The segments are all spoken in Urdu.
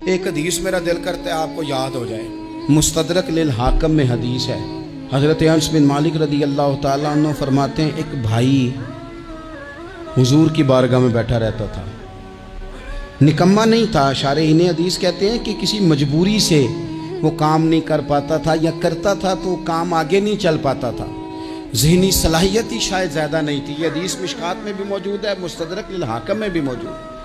ایک حدیث میرا دل کرتا ہے آپ کو یاد ہو جائے، مستدرک للحاکم میں حدیث ہے۔ حضرت انس بن مالک رضی اللہ تعالیٰ عنہ فرماتے ہیں ایک بھائی حضور کی بارگاہ میں بیٹھا رہتا تھا، نکما نہیں تھا، شارحین حدیث کہتے ہیں کہ کسی مجبوری سے وہ کام نہیں کر پاتا تھا، یا کرتا تھا تو کام آگے نہیں چل پاتا تھا، ذہنی صلاحیت ہی شاید زیادہ نہیں تھی۔ یہ حدیث مشکات میں بھی موجود ہے، مستدرک للحاکم میں بھی موجود ہے۔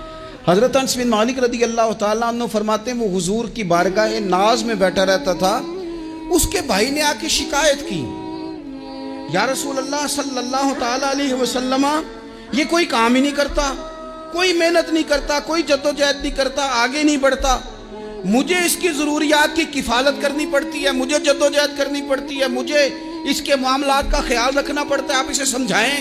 حضرت انس بن مالک رضی اللہ تعالیٰ عنہ فرماتے ہیں وہ حضور کی بارگاہ ناز میں بیٹھا رہتا تھا، اس کے بھائی نے آ کے شکایت کی، یا رسول اللہ صلی اللہ تعالیٰ علیہ وسلم، یہ کوئی کام ہی نہیں کرتا، کوئی محنت نہیں کرتا، کوئی جدوجہد نہیں کرتا، آگے نہیں بڑھتا، مجھے اس کی ضروریات کی کفالت کرنی پڑتی ہے، مجھے جدوجہد کرنی پڑتی ہے، مجھے اس کے معاملات کا خیال رکھنا پڑتا ہے، آپ اسے سمجھائیں۔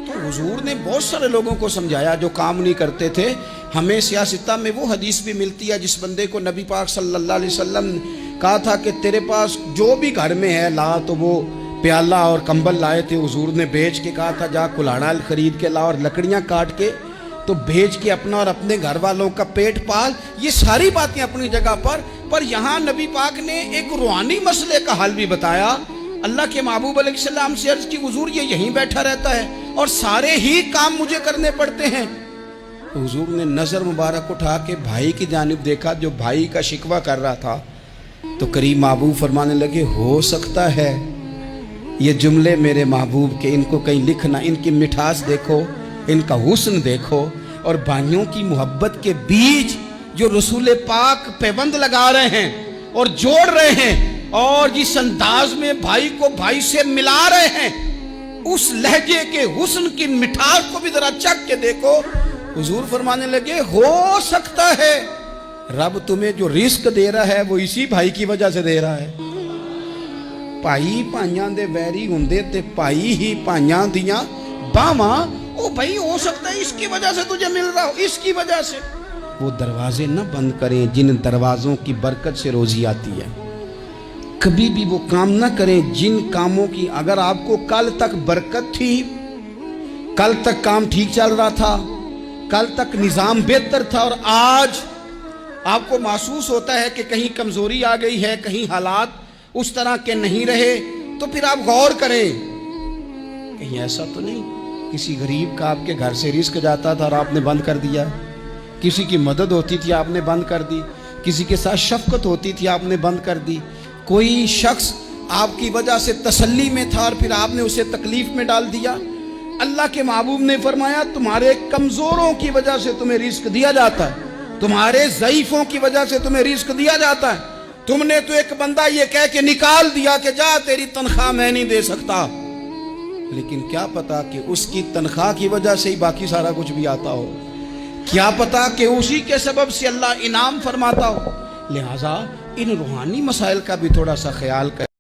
تو حضور نے بہت سارے لوگوں کو سمجھایا جو کام نہیں کرتے تھے۔ ہمیں سیاستہ میں وہ حدیث بھی ملتی ہے جس بندے کو نبی پاک صلی اللہ علیہ وسلم نے کہا تھا کہ تیرے پاس جو بھی گھر میں ہے لا، تو وہ پیالہ اور کمبل لائے تھے، حضور نے بیچ کے کہا تھا جا کلاڑا خرید کے لا اور لکڑیاں کاٹ کے تو بیچ کے اپنا اور اپنے گھر والوں کا پیٹ پال۔ یہ ساری باتیں اپنی جگہ پر یہاں نبی پاک نے ایک روحانی مسئلے کا حل بھی بتایا۔ اللہ کے محبوب علیہ السلام سے عرض کی حضور یہ یہیں بیٹھا رہتا ہے اور سارے ہی کام مجھے کرنے پڑتے ہیں۔ تو حضور نے نظر مبارک اٹھا کے بھائی کی جانب دیکھا جو بھائی کا شکوہ کر رہا تھا، تو کریم محبوب فرمانے لگے ہو سکتا ہے یہ جملے میرے محبوب کے، ان کو کہیں لکھنا، ان کی مٹھاس دیکھو، ان کا حسن دیکھو، اور بھائیوں کی محبت کے بیج جو رسول پاک پیوند لگا رہے ہیں اور جوڑ رہے ہیں، اور جس انداز میں بھائی کو بھائی سے ملا رہے ہیں، اس لہجے کے حسن کی مٹھاس کو بھی ذرا چکھ کے دیکھو۔ حضور فرمانے لگے ہو سکتا ہے رب تمہیں جو رزق دے رہا ہے وہ اسی بھائی کی وجہ سے دے رہا ہے۔ بھائی پائیاں دے ویری ہوندے تے بھائی ہی پائیاں دیاں باواں، او بھائی ہو سکتا ہے اس کی وجہ سے تجھے مل رہا ہو، اس کی وجہ سے۔ وہ دروازے نہ بند کریں جن دروازوں کی برکت سے روزی آتی ہے، کبھی بھی وہ کام نہ کریں جن کاموں کی اگر آپ کو کل تک برکت تھی، کل تک کام ٹھیک چل رہا تھا، کل تک نظام بہتر تھا، اور آج آپ کو محسوس ہوتا ہے کہ کہیں کمزوری آ گئی ہے، کہیں حالات اس طرح کے نہیں رہے، تو پھر آپ غور کریں کہیں ایسا تو نہیں کسی غریب کا آپ کے گھر سے رزق جاتا تھا اور آپ نے بند کر دیا، کسی کی مدد ہوتی تھی آپ نے بند کر دی، کسی کے ساتھ شفقت ہوتی تھی آپ نے بند کر دی، کوئی شخص آپ کی وجہ سے تسلی میں تھا اور پھر آپ نے اسے تکلیف میں ڈال دیا۔ اللہ کے محبوب نے فرمایا تمہارے کمزوروں کی وجہ سے تمہیں رزق دیا جاتا ہے، تمہارے ضعیفوں کی وجہ سے تمہیں رزق دیا جاتا ہے۔ تم نے تو ایک بندہ یہ کہہ کے نکال دیا کہ جا تیری تنخواہ میں نہیں دے سکتا، لیکن کیا پتا کہ اس کی تنخواہ کی وجہ سے ہی باقی سارا کچھ بھی آتا ہو، کیا پتا کہ اسی کے سبب سے اللہ انعام فرماتا ہو۔ لہٰذا ان روحانی مسائل کا بھی تھوڑا سا خیال کریں۔